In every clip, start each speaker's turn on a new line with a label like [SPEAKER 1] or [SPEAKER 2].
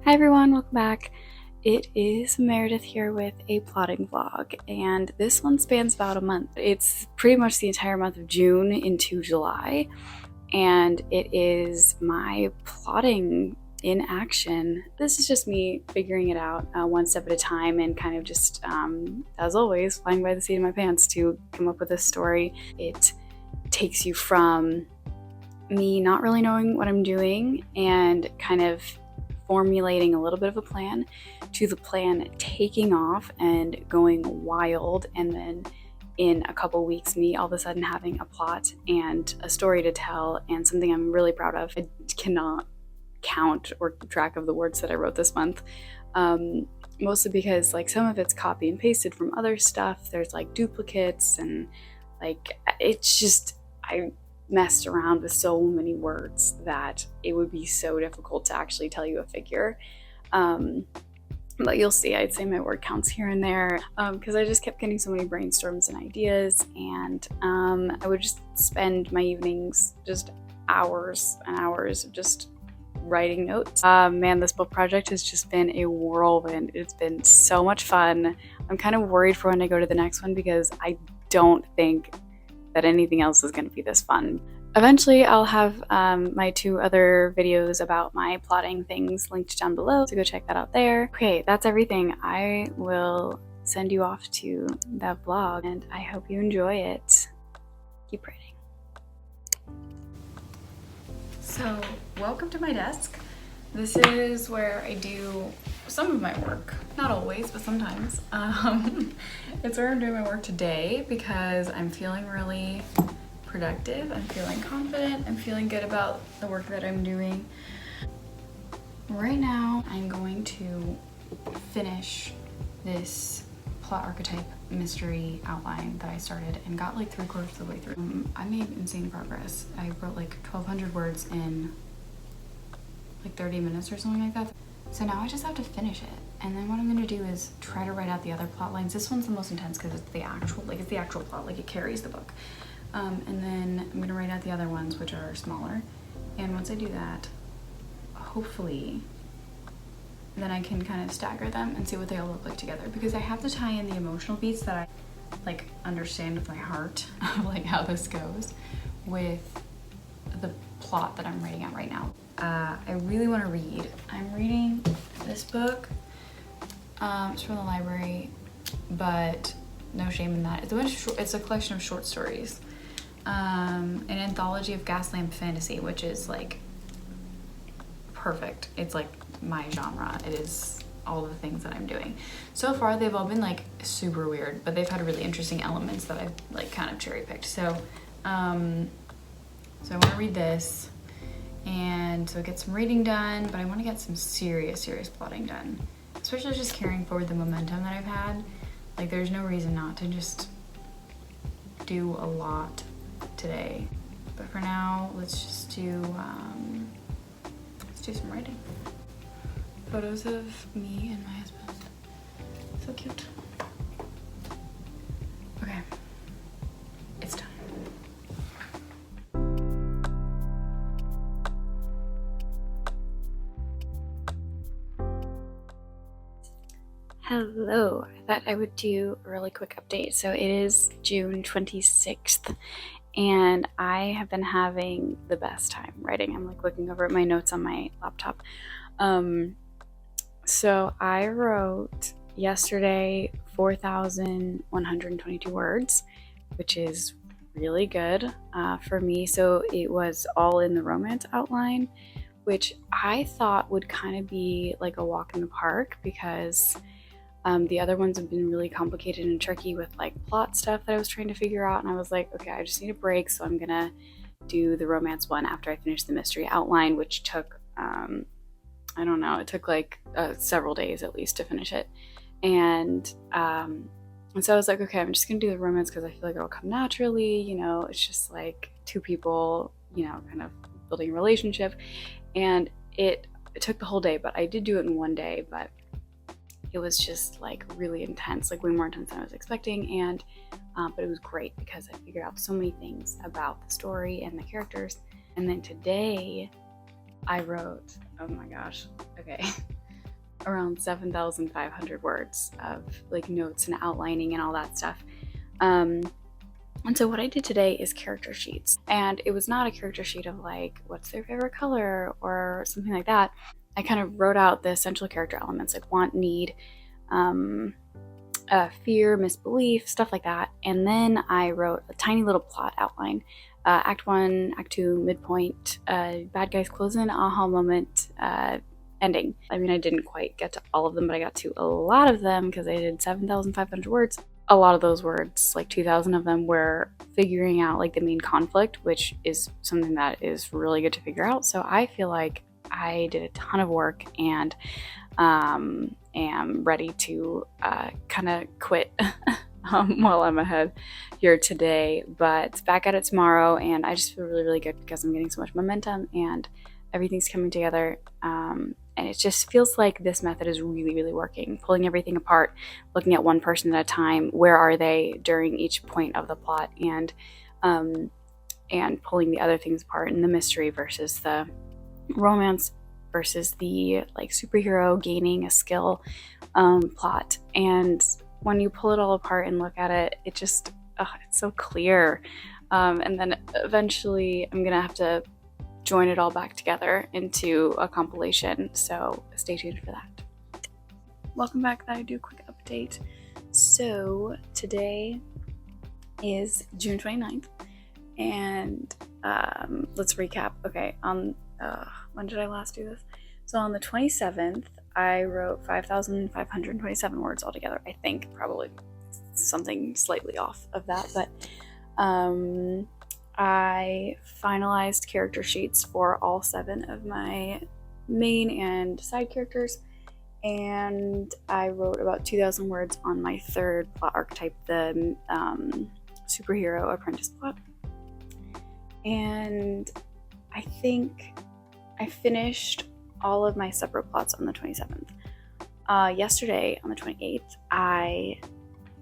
[SPEAKER 1] Hi everyone, welcome back. It is Meredith here with a plotting vlog, and this one spans about a month. It's pretty much the entire month of June into July, and it is my plotting in action. This is just me figuring it out one step at a time and kind of just, as always, flying by the seat of my pants to come up with a story. It takes you from me not really knowing what I'm doing and kind of formulating a little bit of a plan to the plan taking off and going wild, and then in a couple weeks me all of a sudden having a plot and a story to tell and something I'm really proud of. I cannot count or keep track of the words that I wrote this month, mostly because like some of it's copy and pasted from other stuff. There's like duplicates and like it's just I messed around with so many words that it would be so difficult to actually tell you a figure. But you'll see, I'd say my word counts here and there because I just kept getting so many brainstorms and ideas, and I would just spend my evenings just hours and hours of just writing notes. Man, this book project has just been a whirlwind. It's been so much fun. I'm kind of worried for when I go to the next one because I don't think that anything else is going to be this fun. Eventually, I'll have my 2 other videos about my plotting things linked down below, so go check that out there. Okay, that's everything. I will send you off to that vlog, and I hope you enjoy it. Keep writing. So, welcome to my desk. This is where I do some of my work. Not always, but sometimes. It's where I'm doing my work today because I'm feeling really productive. I'm feeling confident. I'm feeling good about the work that I'm doing. Right now, I'm going to finish this plot archetype mystery outline that I started and got like 3/4 of the way through. I made insane progress. I wrote like 1,200 words in like 30 minutes or something like that. So now I just have to finish it. And then what I'm gonna do is try to write out the other plot lines. This one's the most intense because it's the actual plot, like it carries the book. And then I'm gonna write out the other ones, which are smaller. And once I do that, hopefully, then I can kind of stagger them and see what they all look like together, because I have to tie in the emotional beats that I like understand with my heart of like how this goes with the plot that I'm writing out right now. I really want to read. I'm reading this book. It's from the library, but no shame in that. It's a collection of short stories. An anthology of Gaslamp fantasy, which is like perfect. It's like my genre. It is all the things that I'm doing. So far, they've all been like super weird, but they've had really interesting elements that I've like kind of cherry picked. So I want to read this, and so get some reading done, but I want to get some serious plotting done, especially just carrying forward the momentum that I've had. Like there's no reason not to just do a lot today. But for now, let's just do some writing. Photos of me and my husband. So cute. Okay, it's done. Hello, I thought I would do a really quick update. So it is June 26th, and I have been having the best time writing. I'm like looking over at my notes on my laptop. So I wrote yesterday 4,122 words, which is really good for me. So it was all in the romance outline, which I thought would kind of be like a walk in the park because the other ones have been really complicated and tricky with like plot stuff that I was trying to figure out, and I was like, okay, I just need a break, so I'm gonna do the romance one after I finish the mystery outline, which took I don't know, it took like several days at least to finish it. And so I was like, okay, I'm just gonna do the romance because I feel like it'll come naturally, you know, it's just like 2 people, you know, kind of building a relationship. And it took the whole day, but I did do it in one day, but it was just like really intense, like way more intense than I was expecting. And but it was great because I figured out so many things about the story and the characters. And then today I wrote, oh my gosh, okay. around 7,500 words of like notes and outlining and all that stuff. And so what I did today is character sheets, and it was not a character sheet of like what's their favorite color or something like that. I kind of wrote out the essential character elements like want, need, fear, misbelief, stuff like that. And then I wrote a tiny little plot outline. Act 1, Act 2, midpoint, bad guys closing, aha moment, ending. I mean, I didn't quite get to all of them, but I got to a lot of them because I did 7,500 words. A lot of those words, like 2,000 of them, were figuring out like the main conflict, which is something that is really good to figure out. So I feel like I did a ton of work and am ready to kind of quit while I'm ahead here today, but back at it tomorrow. And I just feel really, really good because I'm getting so much momentum and everything's coming together. And it just feels like this method is really, really working. Pulling everything apart, looking at one person at a time. Where are they during each point of the plot, and pulling the other things apart, and the mystery versus the romance versus the like superhero gaining a skill plot. And when you pull it all apart and look at it, it just it's so clear. And then eventually I'm gonna have to join it all back together into a compilation, so stay tuned for that. Welcome back. I do a quick update. So today is June 29th, and let's recap. Okay, when did I last do this? So on the 27th, I wrote 5,527 words altogether. I think probably something slightly off of that, but I finalized character sheets for all 7 of my main and side characters, and I wrote about 2,000 words on my 3rd plot archetype, the superhero apprentice plot. And I think I finished all of my separate plots on the 27th. Yesterday, on the 28th, I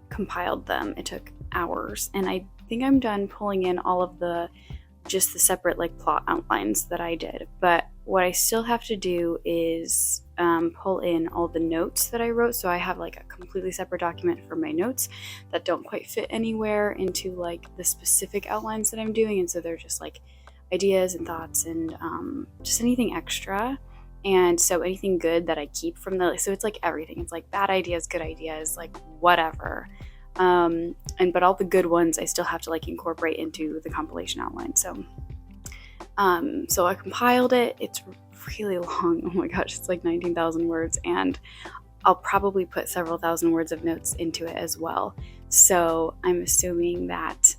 [SPEAKER 1] compiled them. It took hours, and I think I'm done pulling in all of the separate like plot outlines that I did. But what I still have to do is pull in all the notes that I wrote. So I have like a completely separate document for my notes that don't quite fit anywhere into like the specific outlines that I'm doing, and so they're just like ideas and thoughts and just anything extra. And so anything good that I keep from so it's like everything. It's like bad ideas, good ideas, like whatever. But all the good ones I still have to like incorporate into the compilation outline. So I compiled it. It's really long. Oh my gosh, it's like 19,000 words, and I'll probably put several thousand words of notes into it as well. So I'm assuming that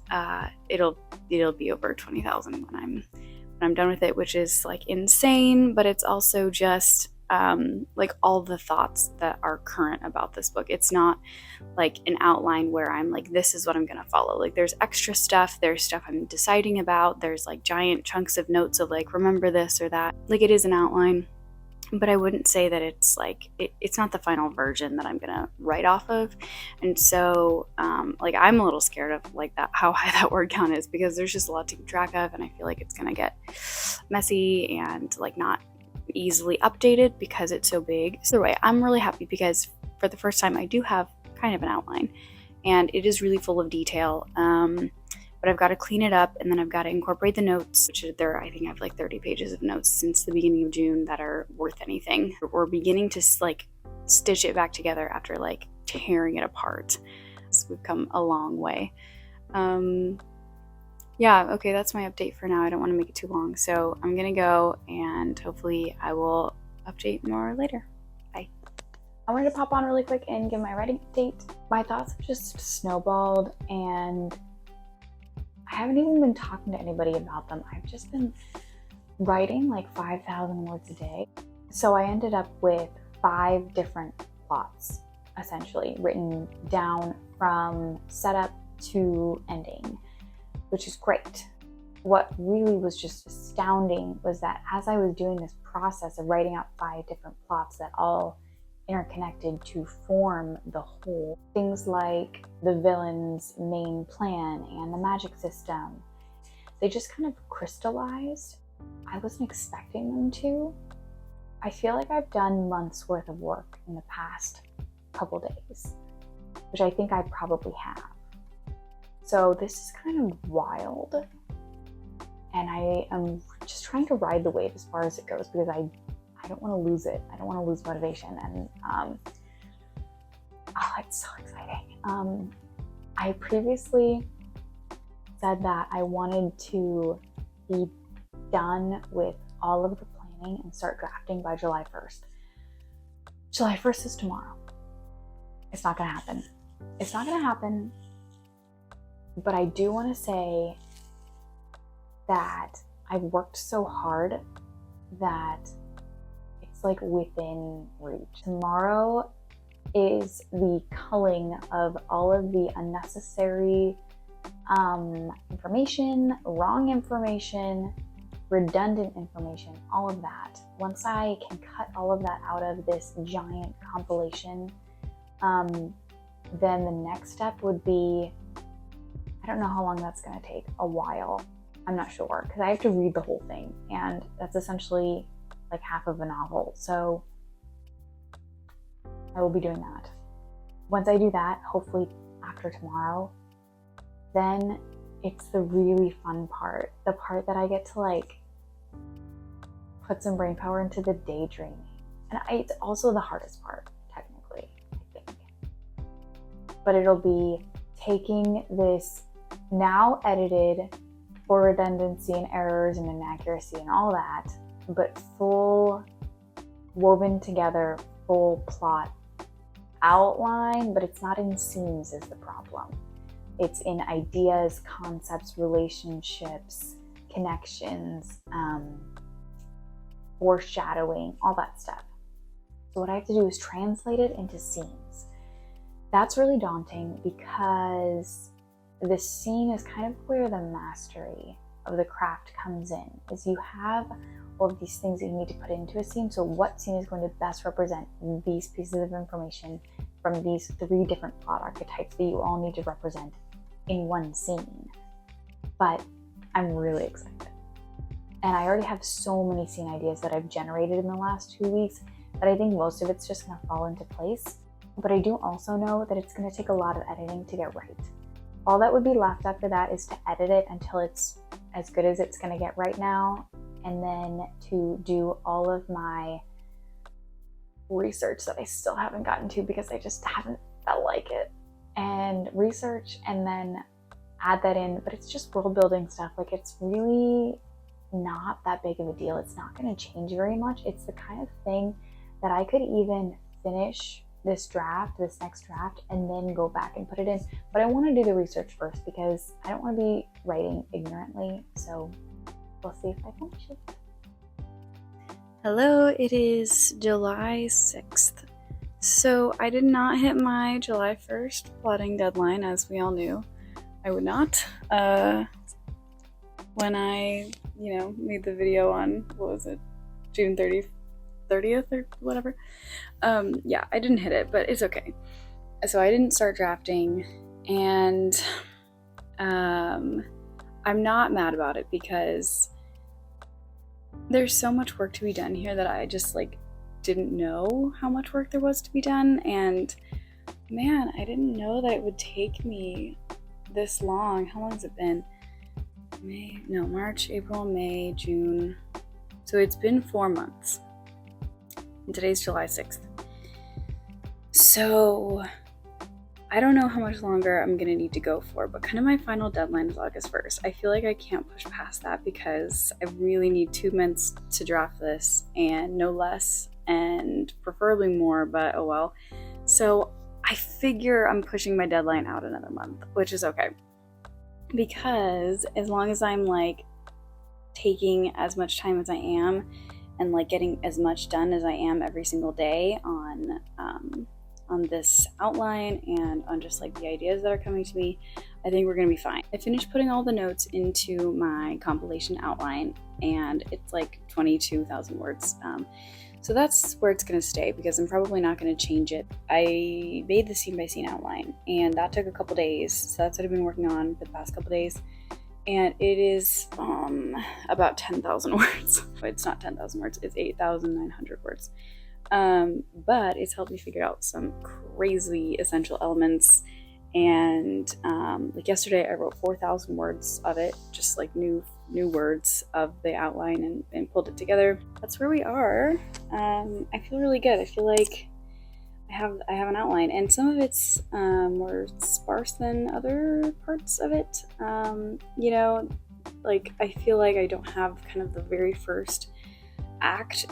[SPEAKER 1] it'll be over 20,000 when I'm done with it, which is like insane, but it's also just like all the thoughts that are current about this book. It's not like an outline where I'm like, this is what I'm gonna follow. Like there's extra stuff, there's stuff I'm deciding about, there's like giant chunks of notes of like, remember this or that. Like it is an outline, but I wouldn't say that it's like, it's not the final version that I'm gonna write off of. And so like I'm a little scared of like that, how high that word count is, because there's just a lot to keep track of, and I feel like it's gonna get messy and like not easily updated because it's so big. So either way, I'm really happy because for the first time I do have kind of an outline, and it is really full of detail. But I've got to clean it up, and then I've got to incorporate the notes, which I think I have like 30 pages of notes since the beginning of June that are worth anything. We're beginning to like stitch it back together after like tearing it apart. So we've come a long way. Yeah, okay, that's my update for now. I don't want to make it too long, so I'm gonna go, and hopefully I will update more later. Bye. I wanted to pop on really quick and give my writing update. My thoughts have just snowballed, and I haven't even been talking to anybody about them. I've just been writing like 5,000 words a day. So I ended up with 5 different plots, essentially, written down from setup to ending, which is great. What really was just astounding was that as I was doing this process of writing out 5 different plots that all interconnected to form the whole, things like the villain's main plan and the magic system, they just kind of crystallized. I wasn't expecting them to. I feel like I've done months worth of work in the past couple days, which I think I probably have. So this is kind of wild, and I am just trying to ride the wave as far as it goes because I don't want to lose it. I don't want to lose motivation, and it's so exciting. I previously said that I wanted to be done with all of the planning and start drafting by July 1st. July 1st is tomorrow. It's not gonna happen. It's not gonna happen, but I do want to say that I've worked so hard that it's like within reach. Tomorrow is the culling of all of the unnecessary information, wrong information, redundant information, all of that. Once I can cut all of that out of this giant compilation, then the next step would be, I don't know how long that's going to take, a while. I'm not sure, because I have to read the whole thing, and that's essentially like half of a novel. So I will be doing that. Once I do that, hopefully after tomorrow, then it's the really fun part, the part that I get to like put some brain power into the daydreaming. And it's also the hardest part, technically, I think. But it'll be taking this now edited for redundancy and errors and inaccuracy and all that, but full woven together, full plot outline, but it's not in scenes is the problem. It's in ideas, concepts, relationships, connections, foreshadowing, all that stuff. So what I have to do is translate it into scenes. That's really daunting because the scene is kind of where the mastery of the craft comes in, is you have all of these things that you need to put into a scene. So what scene is going to best represent these pieces of information from these 3 different plot archetypes that you all need to represent in one scene? But I'm really excited. And I already have so many scene ideas that I've generated in the last 2 weeks that I think most of it's just going to fall into place. But I do also know that it's going to take a lot of editing to get right. All that would be left after that is to edit it until it's as good as it's going to get right now, and then to do all of my research that I still haven't gotten to because I just haven't felt like it, and research and then add that in. But it's just world building stuff. Like, it's really not that big of a deal. It's not going to change very much. It's the kind of thing that I could even finish this next draft, and then go back and put it in. But I want to do the research first because I don't want to be writing ignorantly. So we'll see if I finish it. Hello, it is July 6th. So I did not hit my July 1st plotting deadline, as we all knew I would not. When I, made the video on, what was it, June 30th or whatever. Yeah, I didn't hit it, but it's okay. So I didn't start drafting, and I'm not mad about it because there's so much work to be done here that I just didn't know how much work there was to be done. And man, I didn't know that it would take me this long. How long has it been? March, April, May, June. So it's been 4 months. And today's July 6th. So I don't know how much longer I'm going to need to go for, but kind of my final deadline is August 1st. I feel like I can't push past that because I really need 2 months to draft this, and no less, and preferably more, but oh well. So I figure I'm pushing my deadline out another month, which is okay. Because as long as I'm taking as much time as I am and getting as much done as I am every single day on this outline and on just the ideas that are coming to me, I think we're gonna be fine. I finished putting all the notes into my compilation outline, and it's 22,000 words. So that's where it's gonna stay because I'm probably not gonna change it. I made the scene by scene outline, and that took a couple days. So that's what I've been working on for the past couple days. and it is about 10,000 words. It's not 10,000 words, it's 8,900 words. But it's helped me figure out some crazy essential elements. And like yesterday, I wrote 4,000 words of it, just like new words of the outline, and pulled it together. That's where we are. I feel really good. I feel like I have an outline, and some of it's more sparse than other parts of it. You know, like I feel like I don't have kind of the very first act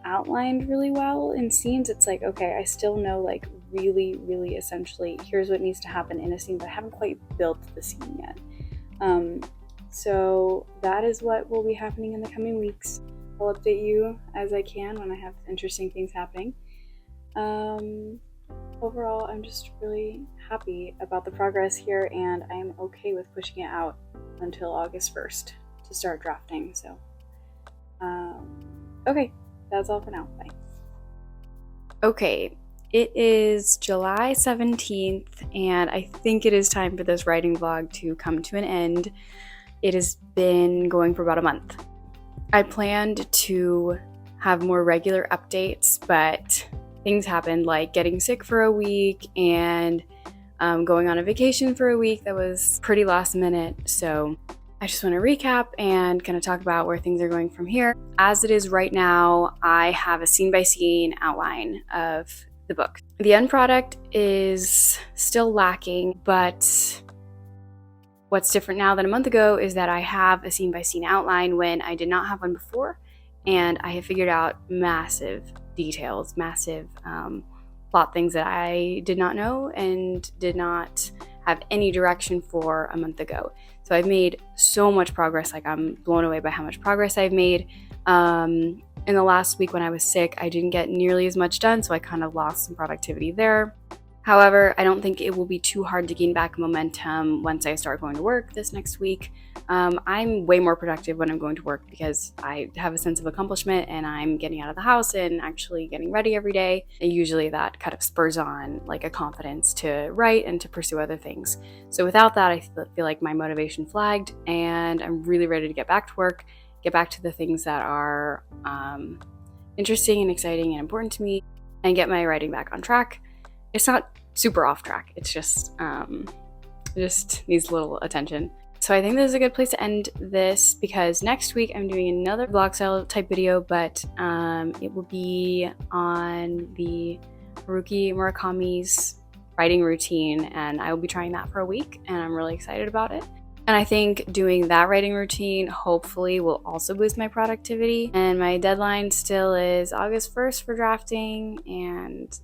[SPEAKER 1] outlined really well in scenes. It's like, okay, I still know like really essentially here's what needs to happen in a scene, but I haven't quite built the scene yet. So that is what will be happening in the coming weeks. I'll update you as I can when I have interesting things happening. Overall, I'm just really happy about the progress here, and I am okay with pushing it out until August 1st to start drafting. So okay, that's all for now. Bye. Okay, it is July 17th, and I think it is time for this writing vlog to come to an end. It has been going for about a month. I planned to have more regular updates, but things happened, like getting sick for a week and going on a vacation for a week that was pretty last minute. So I just want to recap and kind of talk about where things are going from here. As it is right now, I have a scene-by-scene outline of the book. The end product is still lacking, but what's different now than a month ago is that I have a scene-by-scene outline when I did not have one before, and I have figured out massive details, massive plot things that I did not know and did not have any direction for a month ago. So I've made so much progress. Like, I'm blown away by how much progress I've made. In the last week when I was sick, I didn't get nearly as much done, so I kind of lost some productivity there. However, I don't think it will be too hard to gain back momentum once I start going to work this next week. I'm way more productive when I'm going to work because I have a sense of accomplishment and I'm getting out of the house and actually getting ready every day. And usually that kind of spurs on like a confidence to write and to pursue other things. So without that, I feel like my motivation flagged, and I'm really ready to get back to work, get back to the things that are interesting and exciting and important to me, and get my writing back on track. It's not super off track. It's just, it just needs a little attention. So I think this is a good place to end this, because next week I'm doing another vlog style type video, but it will be on the Haruki Murakami's writing routine, and I will be trying that for a week, and I'm really excited about it. And I think doing that writing routine hopefully will also boost my productivity. And my deadline still is August 1st for drafting, and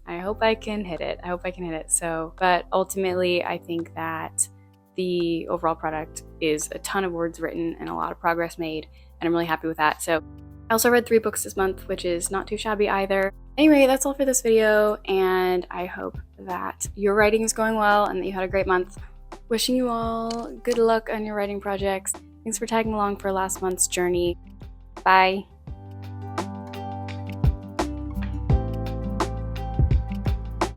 [SPEAKER 1] I hope I can hit it. So, but ultimately, I think that the overall product is a ton of words written and a lot of progress made, and I'm really happy with that. So I also read 3 books this month, which is not too shabby either. Anyway, that's all for this video, and I hope that your writing is going well and that you had a great month. Wishing you all good luck on your writing projects. Thanks for tagging along for last month's journey. Bye.